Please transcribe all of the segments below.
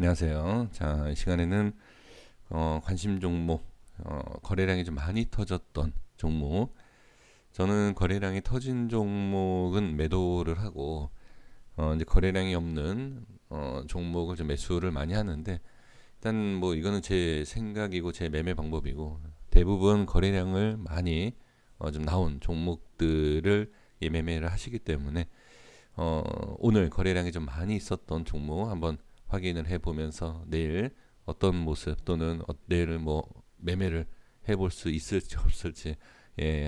안녕하세요. 자, 이 시간에는 관심 종목, 거래량이 좀 많이 터졌던 종목. 저는 거래량이 터진 종목은 매도를 하고, 이제 거래량이 없는 종목을 좀 매수를 많이 하는데, 일단 뭐 이거는 제 생각이고 제 매매 방법이고, 대부분 거래량을 많이 좀 나온 종목들을 매매를 하시기 때문에 오늘 거래량이 좀 많이 있었던 종목 한번 확인을 해보면서 내일 어떤 모습 또는 내일 뭐 매매를 해볼 수 있을지 없을지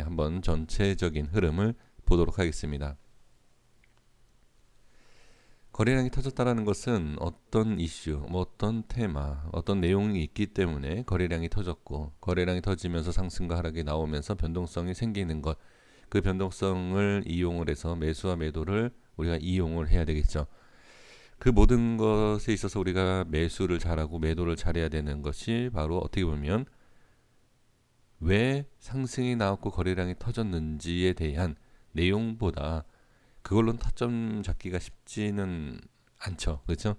한번 전체적인 흐름을 보도록 하겠습니다. 거래량이 터졌다라는 것은 어떤 이슈, 뭐 어떤 테마, 어떤 내용이 있기 때문에 거래량이 터졌고, 거래량이 터지면서 상승과 하락이 나오면서 변동성이 생기는 것, 그 변동성을 이용을 해서 매수와 매도를 우리가 이용을 해야 되겠죠. 그 모든 것에 있어서 우리가 매수를 잘하고 매도를 잘해야 되는 것이 바로 어떻게 보면 왜 상승이 나왔고 거래량이 터졌는지에 대한 내용보다 그걸로는 타점 잡기가 쉽지는 않죠. 그렇죠?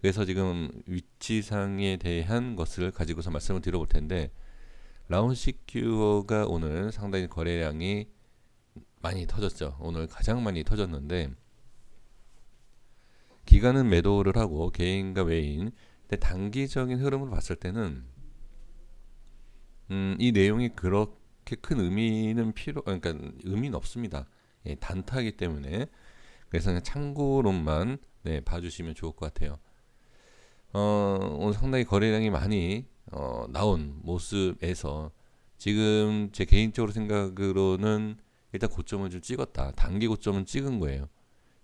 그래서 지금 위치상에 대한 것을 가지고서 말씀을 드려볼 텐데, 라운시큐어가 오늘 상당히 거래량이 많이 터졌죠. 오늘 가장 많이 터졌는데, 기관은 매도를 하고 개인과 외인, 근데 단기적인 흐름을 봤을 때는 이 내용이 그렇게 큰 의미는 그러니까 의미는 없습니다. 단타이기 때문에. 그래서 그냥 참고론만 봐주시면 좋을 것 같아요. 오늘 상당히 거래량이 많이 나온 모습에서 지금 제 개인적으로 생각으로는 일단 고점을 좀 찍었다. 단기 고점은 찍은 거예요.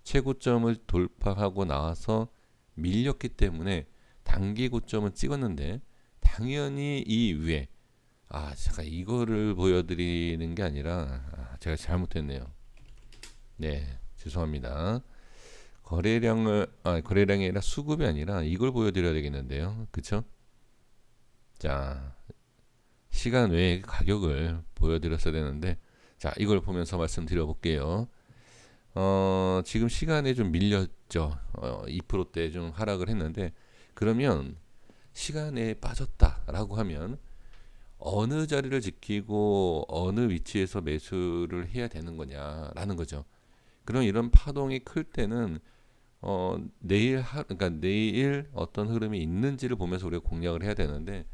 최고점을 돌파하고 나와서 밀렸기 때문에 단기 고점은 찍었는데, 당연히 이 위에 잠깐 이거를 보여드리는 게 아니라 제가 잘못했네요. 네, 죄송합니다. 거래량이 아니라 수급이 아니라 이걸 보여드려야 되겠는데요. 그쵸? 자, 시간 외에 가격을 보여드렸어야 되는데, 자, 이걸 보면서 말씀드려 볼게요. 지금 시간에 좀 밀렸죠. 2%대 좀 하락을 했는데, 그러면 시간에 빠졌다라고 하면 어느 자리를 지키고 어느 위치에서 매수를 해야 되는 거냐라는 거죠. 그럼 이런 파동이 클 때는 그러니까 내일 어떤 흐름이 있는지를 보면서 우리가 공략을 해야 되는데,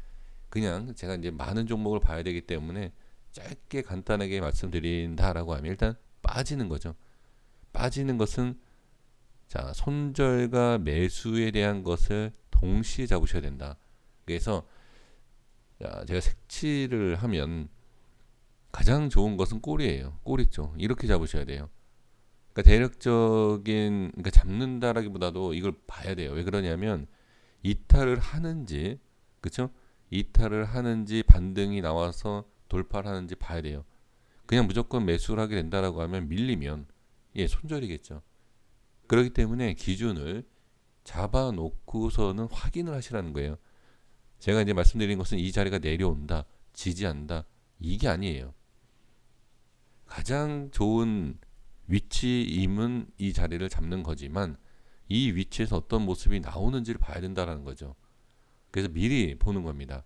그냥 제가 이제 많은 종목을 봐야 되기 때문에 짧게 간단하게 말씀드린다라고 하면 일단 빠지는 거죠. 빠지는 것은, 자, 손절과 매수에 대한 것을 동시에 잡으셔야 된다. 그래서 자, 제가 색칠을 하면 가장 좋은 것은 꼬리예요. 꼬리 쪽 이렇게 잡으셔야 돼요. 그러니까 대략적인, 그러니까 잡는다라기보다도 이걸 봐야 돼요. 왜 그러냐면 이탈을 하는지, 그쵸? 이탈을 하는지 반등이 나와서 돌파를 하는지 봐야 돼요. 그냥 무조건 매수를 하게 된다라고 하면 밀리면 손절이겠죠. 그렇기 때문에 기준을 잡아놓고서는 확인을 하시라는 거예요. 제가 이제 말씀드린 것은 이 자리가 내려온다, 지지한다, 이게 아니에요. 가장 좋은 위치임은 이 자리를 잡는 거지만 이 위치에서 어떤 모습이 나오는지를 봐야 된다는 거죠. 그래서 미리 보는 겁니다.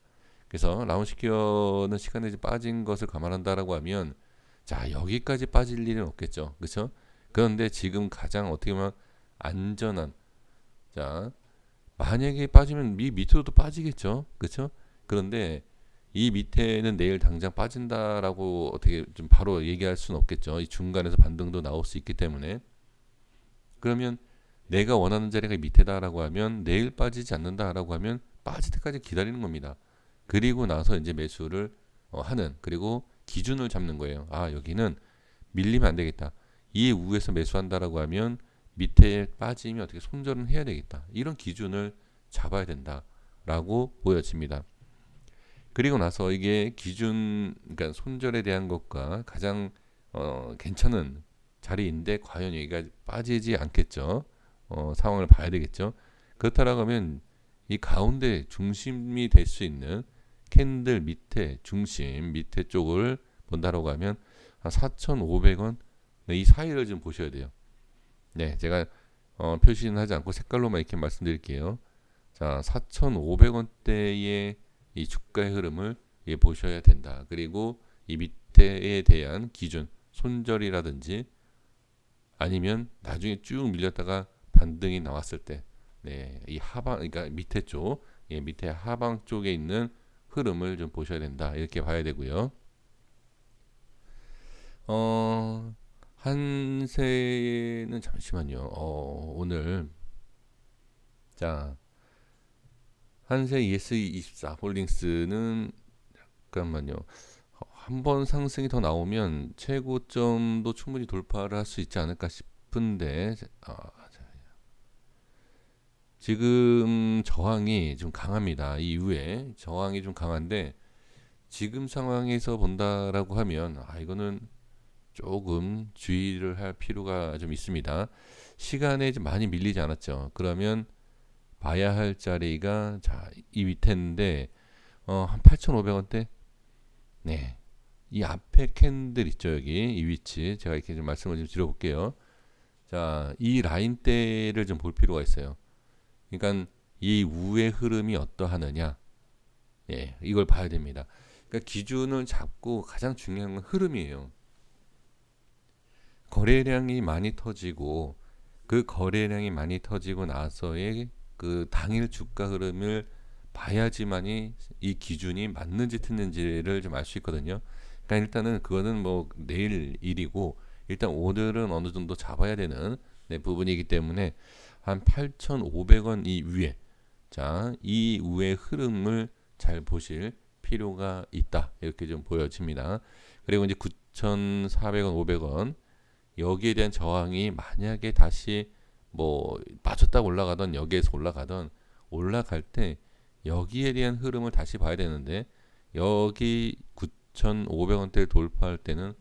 그래서 라운시키어는 시간에 빠진 것을 감안한다라고 하면, 자, 여기까지 빠질 일은 없겠죠. 그렇죠? 그런데 지금 가장 어떻게 보면 안전한, 자, 만약에 빠지면 밑으로도 빠지겠죠. 그렇죠? 그런데 이 밑에는 내일 당장 빠진다라고 어떻게 좀 바로 얘기할 수는 없겠죠. 이 중간에서 반등도 나올 수 있기 때문에. 그러면 내가 원하는 자리가 밑에다라고 하면, 내일 빠지지 않는다라고 하면 빠질 때까지 기다리는 겁니다. 그리고 나서 이제 매수를 하는, 그리고 기준을 잡는 거예요. 여기는 밀리면 안 되겠다. 이 위에서 매수한다라고 하면 밑에 빠지면 어떻게 손절은 해야 되겠다. 이런 기준을 잡아야 된다라고 보여집니다. 그리고 나서 이게 기준, 그러니까 손절에 대한 것과 가장 괜찮은 자리인데 과연 여기가 빠지지 않겠죠. 상황을 봐야 되겠죠. 그렇다라고 하면 이 가운데 중심이 될 수 있는 캔들 밑에 중심 밑에 쪽을 본다라고 하면 한 4,500원, 이 사이를 좀 보셔야 돼요. 네, 제가 표시는 하지 않고 색깔로만 이렇게 말씀드릴게요. 자, 4,500원대의 이 주가의 흐름을 보셔야 된다. 그리고 이 밑에에 대한 기준, 손절이라든지 아니면 나중에 쭉 밀렸다가 반등이 나왔을 때, 네, 이 하방, 그러니까 밑에 쪽, 밑에 하방 쪽에 있는 흐름을 좀 보셔야 된다. 이렇게 봐야 되고요. 한세는 잠시만요. 오늘 자, 한세 ES24 홀딩스는 잠깐만요. 한 번 상승이 더 나오면 최고점도 충분히 돌파를 할 수 있지 않을까 싶은데 지금 저항이 좀 강합니다. 이후에 저항이 좀 강한데 지금 상황에서 본다라고 하면 이거는 조금 주의를 할 필요가 좀 있습니다. 시간에 좀 많이 밀리지 않았죠. 그러면 봐야 할 자리가 자, 이 밑에인데 한 8,500원대. 네. 이 앞에 캔들 있죠, 여기 이 위치 제가 이렇게 좀 말씀을 좀 드려볼게요. 자, 이 라인대를 좀 볼 필요가 있어요. 그러니까 이 우의 흐름이 어떠하느냐, 예, 이걸 봐야 됩니다. 그러니까 기준을 잡고 가장 중요한 건 흐름이에요. 거래량이 많이 터지고 그 거래량이 많이 터지고 나서의 그 당일 주가 흐름을 봐야지만이 이 기준이 맞는지 틀린지를 좀 알 수 있거든요. 그러니까 일단은 그거는 뭐 내일 일이고 일단 오늘은 어느 정도 잡아야 되는 부분이기 때문에 한 8,500원 이 위에 자, 이 위의 흐름을 잘 보실 필요가 있다. 이렇게 좀 보여집니다. 그리고 이제 9,400원, 500원 여기에 대한 저항이 만약에 다시 뭐 빠졌다 올라가던 여기에서 올라가던 올라갈 때 여기에 대한 흐름을 다시 봐야 되는데 여기 9,500원대를 돌파할 때는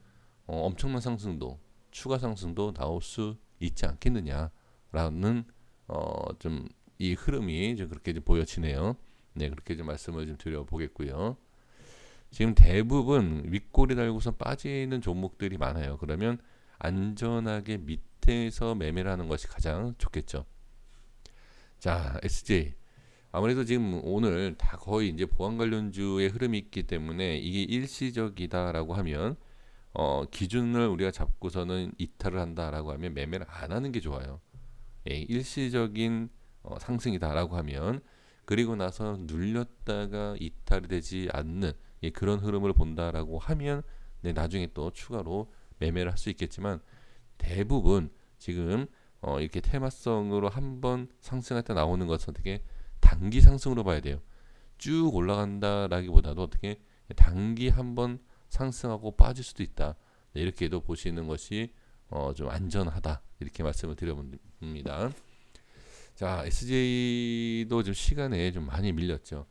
엄청난 상승도 추가 상승도 나올 수 있지 않겠느냐라는 좀 이 흐름이 좀 그렇게 좀 보여지네요. 네, 그렇게 좀 말씀을 좀 드려보겠고요. 지금 대부분 윗골이 달고서 빠지는 종목들이 많아요. 그러면 안전하게 밑에서 매매를 하는 것이 가장 좋겠죠. 자, SJ. 아무래도 지금 오늘 다 거의 이제 보안 관련주의 흐름이 있기 때문에 이게 일시적이다라고 하면 기준을 우리가 잡고서는 이탈을 한다라고 하면 매매를 안 하는 게 좋아요. 예, 일시적인 상승이다라고 하면 그리고 나서 눌렸다가 이탈이 되지 않는 그런 흐름을 본다라고 하면 네, 나중에 또 추가로 매매를 할 수 있겠지만 대부분 지금 이렇게 테마성으로 한번 상승할 때 나오는 것은 어떻게 단기 상승으로 봐야 돼요. 쭉 올라간다라기보다도 어떻게 단기 한번 상승하고 빠질 수도 있다. 네, 이렇게도 보시는 것이 좀 안전하다. 이렇게 말씀을 드려봅니다. 자, SJ도 좀 시간에 좀 많이 밀렸죠.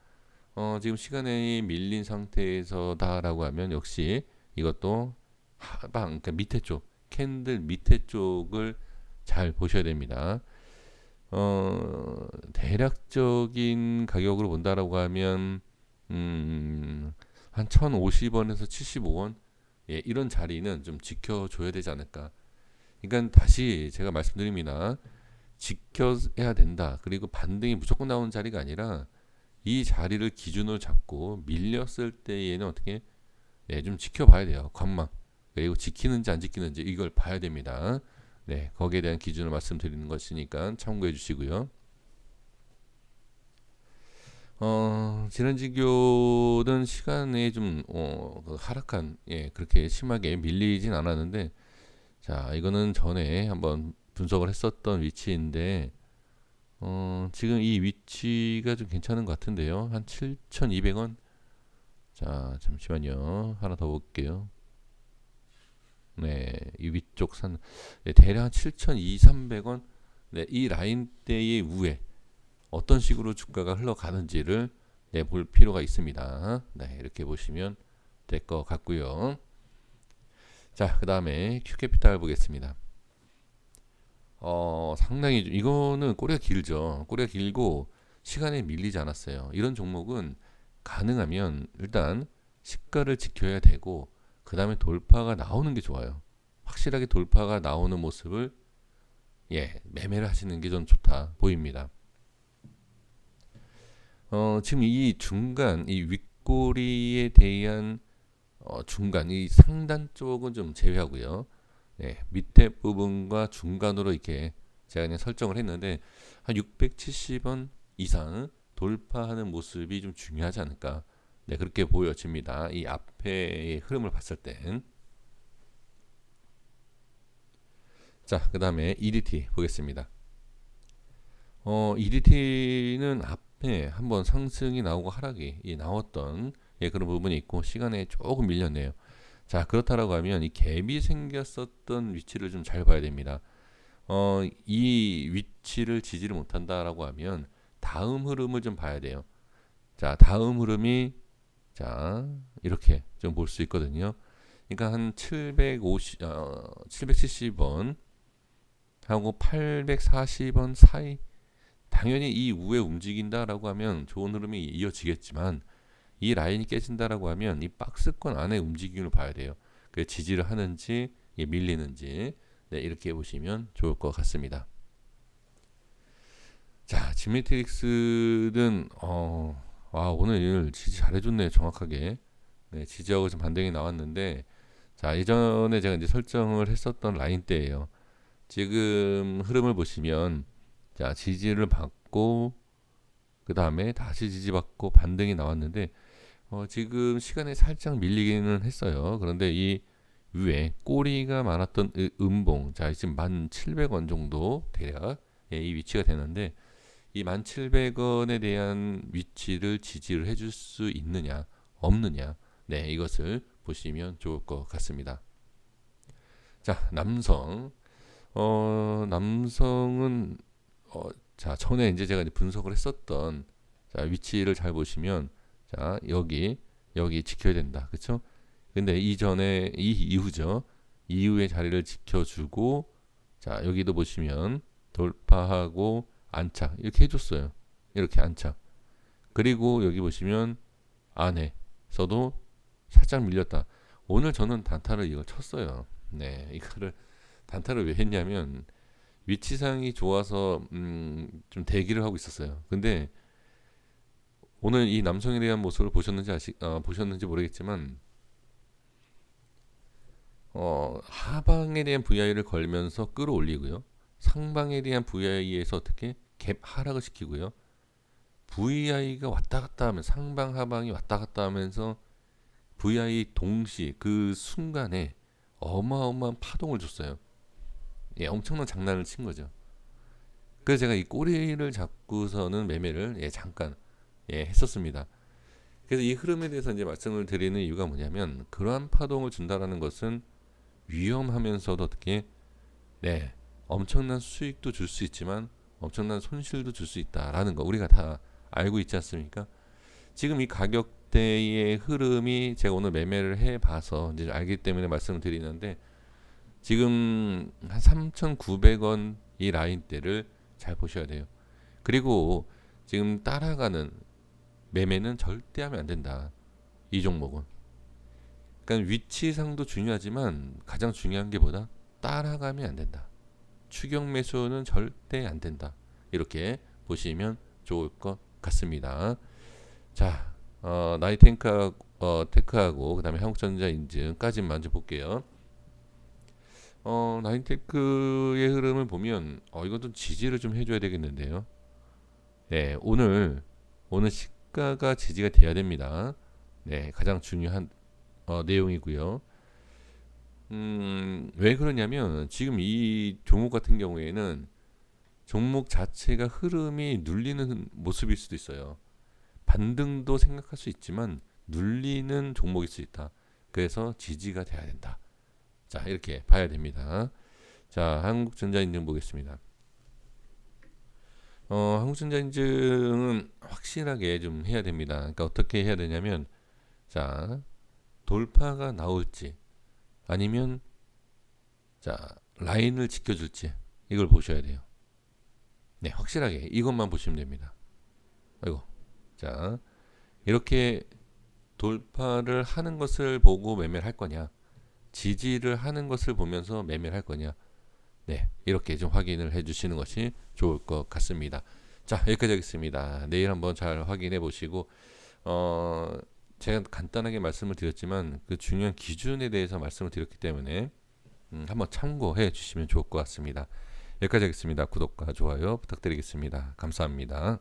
지금 시간에 밀린 상태에서다라고 하면 역시 이것도 하방, 그러니까 밑에 쪽, 캔들 밑에 쪽을 잘 보셔야 됩니다. 대략적인 가격으로 본다라고 하면 한 1,050원에서 75원 예, 이런 자리는 좀 지켜줘야 되지 않을까. 그러니까 다시 제가 말씀드립니다. 지켜야 된다. 그리고 반등이 무조건 나오는 자리가 아니라 이 자리를 기준으로 잡고 밀렸을 때에는 어떻게 네, 좀 지켜봐야 돼요. 관망. 그리고 지키는지 안 지키는지 이걸 봐야 됩니다. 네, 거기에 대한 기준을 말씀드리는 것이니까 참고해 주시고요. 지난지교는 시간에 좀 그 하락한 그렇게 심하게 밀리진 않았는데 자 이거는 전에 한번 분석을 했었던 위치인데 지금 이 위치가 좀 괜찮은 것 같은데요. 한 7,200원. 자 잠시만요. 하나 더 볼게요. 네, 이 위쪽 산 네, 대략 한 7,200~300원. 네, 이 라인대의 위에 어떤 식으로 주가가 흘러가는지를 네, 볼 필요가 있습니다. 네, 이렇게 보시면 될 것 같고요. 자, 그 다음에 Q캐피탈 보겠습니다. 상당히 이거는 꼬리가 길죠. 꼬리가 길고 시간에 밀리지 않았어요. 이런 종목은 가능하면 일단 시가를 지켜야 되고 그 다음에 돌파가 나오는 게 좋아요. 확실하게 돌파가 나오는 모습을 매매를 하시는 게 좀 좋다 보입니다. 지금 이 중간 이 윗꼬리에 대한 중간 이 상단 쪽은 좀 제외하고요. 네, 밑에 부분과 중간으로 이렇게 제가 그냥 설정을 했는데 한 670원 이상 돌파하는 모습이 좀 중요하지 않을까. 네, 그렇게 보여집니다. 이 앞에의 흐름을 봤을 땐. 자, 그 다음에 EDT 보겠습니다. EDT는 앞에 한번 상승이 나오고 하락이 나왔던 그런 부분이 있고 시간에 조금 밀렸네요. 자, 그렇다라고 하면 이 갭이 생겼었던 위치를 좀 잘 봐야 됩니다. 이 위치를 지지를 못한다라고 하면 다음 흐름을 좀 봐야 돼요. 자, 다음 흐름이 자 이렇게 좀 볼 수 있거든요. 그러니까 한 770원 하고 840원 사이 당연히 이 우에 움직인다라고 하면 좋은 흐름이 이어지겠지만 이 라인이 깨진다라고 하면 이 박스권 안에 움직임을 봐야 돼요. 그 지지를 하는지 밀리는지 네, 이렇게 보시면 좋을 것 같습니다. 자, 지메트릭스는 오늘 지지 잘해줬네요. 정확하게 네, 지지하고 좀 반등이 나왔는데 자 예전에 제가 이제 설정을 했었던 라인대예요. 지금 흐름을 보시면 자 지지를 받고 그 다음에 다시 지지받고 반등이 나왔는데 지금 시간에 살짝 밀리기는 했어요. 그런데 이 위에 꼬리가 많았던 음봉 자 지금 1,700원 정도 대략 이 위치가 되는데 이 1,700원에 대한 위치를 지지를 해줄 수 있느냐 없느냐 네 이것을 보시면 좋을 것 같습니다. 자 남성은 자 전에 이제 제가 이제 분석을 했었던 자 위치를 잘 보시면 자 여기 지켜야 된다 그쵸 근데 이전에 이 이후죠 이후의 자리를 지켜주고 자 여기도 보시면 돌파하고 안착 이렇게 해줬어요 이렇게 안착 그리고 여기 보시면 안에서도 살짝 밀렸다 오늘 저는 단타를 이걸 쳤어요 네 이거를 단타를 왜 했냐면 위치상이 좋아서 좀 대기를 하고 있었어요 근데 오늘 이 남성에 대한 모습을 보셨는지 모르겠지만 하방에 대한 VI를 걸면서 끌어올리고요. 상방에 대한 VI에서 어떻게 갭 하락을 시키고요. VI가 왔다 갔다 하면 상방 하방이 왔다 갔다 하면서 VI 동시 그 순간에 어마어마한 파동을 줬어요. 예, 엄청난 장난을 친 거죠. 그래서 제가 이 꼬리를 잡고서는 매매를 잠깐 했었습니다. 그래서 이 흐름에 대해서 이제 말씀을 드리는 이유가 뭐냐면 그러한 파동을 준다라는 것은 위험하면서도 어떻게 네 엄청난 수익도 줄 수 있지만 엄청난 손실도 줄 수 있다라는 거 우리가 다 알고 있지 않습니까? 지금 이 가격대의 흐름이 제가 오늘 매매를 해봐서 이제 알기 때문에 말씀을 드리는데 지금 한 3,900원 이 라인대를 잘 보셔야 돼요. 그리고 지금 따라가는 매매는 절대 하면 안 된다. 이 종목은. 그러니까 위치상도 중요하지만 가장 중요한 게 뭐다? 따라가면 안 된다. 추격 매수는 절대 안 된다. 이렇게 보시면 좋을 것 같습니다. 자, 테크하고 그다음에 한국전자 인증까지만 먼저 볼게요. 나인테크의 흐름을 보면 이것도 지지를 좀 해줘야 되겠는데요. 네, 오늘 시가가 지지가 돼야 됩니다. 네, 가장 중요한 내용이고요. 왜 그러냐면 지금 이 종목 같은 경우에는 종목 자체가 흐름이 눌리는 모습일 수도 있어요. 반등도 생각할 수 있지만 눌리는 종목일 수 있다. 그래서 지지가 돼야 된다. 자, 이렇게 봐야 됩니다. 자, 한국전자인증 보겠습니다. 한국전자인증은 확실하게 좀 해야 됩니다. 그러니까 어떻게 해야 되냐면 자, 돌파가 나올지 아니면 자, 라인을 지켜줄지 이걸 보셔야 돼요. 네, 확실하게 이것만 보시면 됩니다. 아이고. 자, 이렇게 돌파를 하는 것을 보고 매매를 할 거냐? 지지를 하는 것을 보면서 매매를 할 거냐? 네, 이렇게 좀 확인을 해 주시는 것이 좋을 것 같습니다. 자, 여기까지 하겠습니다. 내일 한번 잘 확인해 보시고 어, 제가 간단하게 말씀을 드렸지만 그 중요한 기준에 대해서 말씀을 드렸기 때문에 한번 참고해 주시면 좋을 것 같습니다. 여기까지 하겠습니다. 구독과 좋아요 부탁드리겠습니다. 감사합니다.